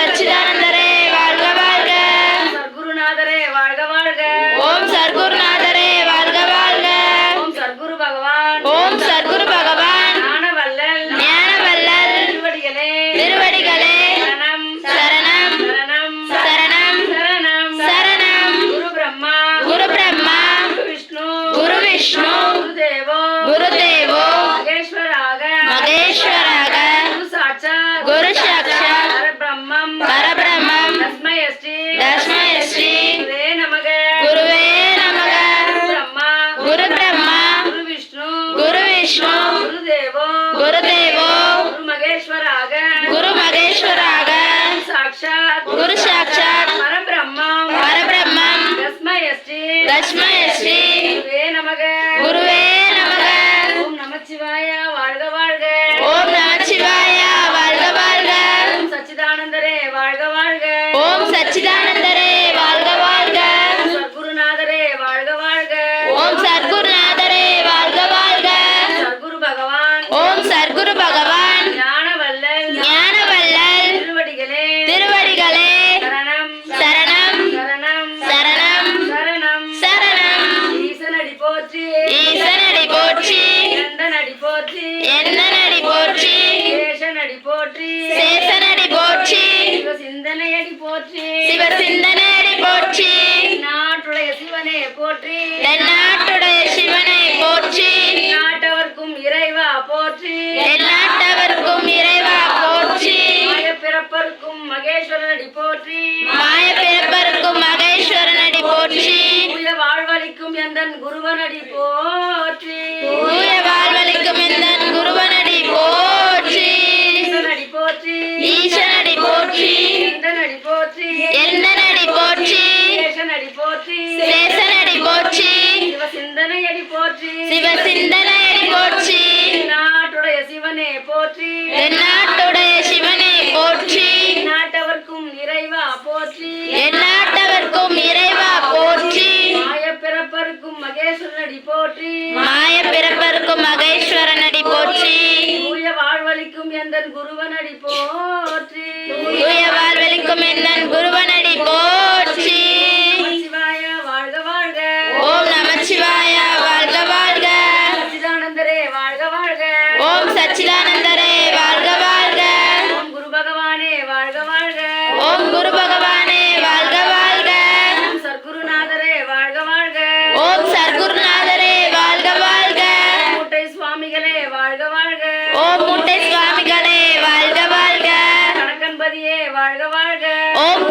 சச்சிதானந்தரே வாழ்க வாழ்க. சர்க்குருநாதரே வாழ்க வாழ்க. ஓம் சர்க்குருநாதரே வாழ்க வாழ்க. ஓம் சர்க்குரு பகவான். ஓம் சர்க்குரு பகவான். ஞானவல்லல் ஞானவல்லல் திருவடிகளே திருவடிகளே சரணம் சரணம் சரணம் சரணம் சரணம். சரணம். குரு பிரம்மா குரு பிரம்மா குரு விஷ்ணு குரு விஷ்ணு குருதேவோ குருதேவோ மகேஸ்வராக மகேஸ்வராக குரு சாட்சாத் குரு சாட்சாத் பரபிரம்மம் பரபிரம்மம் தஸ்மை ஸ்ரீ தஸ்மை ஸ்ரீ குருவே நமக. குருவே நமக. குரு பிரம்மா குரு பிரம்மா குரு விஷ்ணு குரு விஷ்ணு குருதேவோ குருதேவோ குரு மகேஸ்வராக குரு மகேஸ்வராக சாட்சாத் குரு சாட்சாத் பரபிரம்மம் பரபிரம்மம் தஸ்மை ஸ்ரீ தஸ்மை ஸ்ரீ குருவே நமக. குருவே நமக. ஓம் நமச்சிவாய வாழ்க வாழ்க. ஓம் நமச்சிவாய வாழ்க வாழ்க. ஓம் சச்சிதானந்தரே வாழ்க வாழ்க. ஓம் சச்சிதானந்தரே வாழ்க வாழ்க. சர்க்குருநாதரே வாழ்க வாழ்க. ஓம் சர்க்குருநாதரே வாழ்க வாழ்க. சர்க்குரு பகவான். ஓம் சர்க்குரு பகவான். ஞானவல்லல் ஞானவல்லல் திருவடிகளே திருவடிகளே சரணம் சரணம் சரணம் சரணம் சரணம். சரணம். ஈசனடி போற்றி ஈசனடி போற்றி எந்தனடி போற்றி எந்தனடி போற்றி சேஷனடி போற்றி சேசனடி போற்றி சிவ சிந்தனையடி போற்றி சிவசிந்தனடி போற்றி நாட்டுடைய சிவனே போற்றி தென்னாட்டுடைய சிவனை போற்றி நாட்டவர்க்கும் இறைவா போற்றி எந்நாட்டவர்க்கும் இறைவா போற்றி பிறப்பருக்கும் மகேஸ்வரனடி போற்றி மாய பிறப்பருக்கும் மகேஸ்வரனடி போற்றி தூய வாழ்வளிக்கும் எந்தன் குருவனடி போற்றி தூய வாழ்வளிக்கும் எந்தன் குருவனடி போற்றி ஈசனடி போற்றி ஈசனடி போற்றி எந்தனடி போற்றி எந்தனடி போற்றி சேஷனடி போற்றி சேசனடி போற்றி சிவ சிந்தனையடி போற்றி சிவசிந்தனையடி போற்றி நாட்டுடைய சிவனே போற்றி தென்னாட்டுடைய சிவனை போற்றி நாட்டவர்க்கும் இறைவா போற்றி எந்நாட்டவர்க்கும் இறைவா போற்றி மாய பிறப்பருக்கும் மகேஸ்வரனடி போற்றி மாய பிறப்பருக்கும் மகேஸ்வரனடி போற்றி தூய வாழ்வளிக்கும் எந்தன் குருவனடி போற்றி தூய வாழ்வளிக்கும் எந்தன் குருவனடி போற்றி சிவாய வாழ்க வாழ்க. ஓம் நமச்சிவாய வாழ்க வாழ்க. சச்சிதானந்தரே வாழ்க வாழ்க. ஓம் சச்சிதானந்தரே வாழ்க வாழ்க. ஓம் குரு பகவானே வாழ்க வாழ்க. ஓம் குரு பகவானே வாழ்க வாழ்க. ஓம் சர்க்குருநாதரே வாழ்க வாழ்க. ஓம் சர்க்குருநாதரே வாழ்க வாழ்க. மூட்டை சுவாமிகளே வாழ்க வாழ்க. ஓம் முட்டை சுவாமிகளே வாழ்க வாழ்க. கணக்கன்பதியே வாழ்க வாழ்க. ஓம்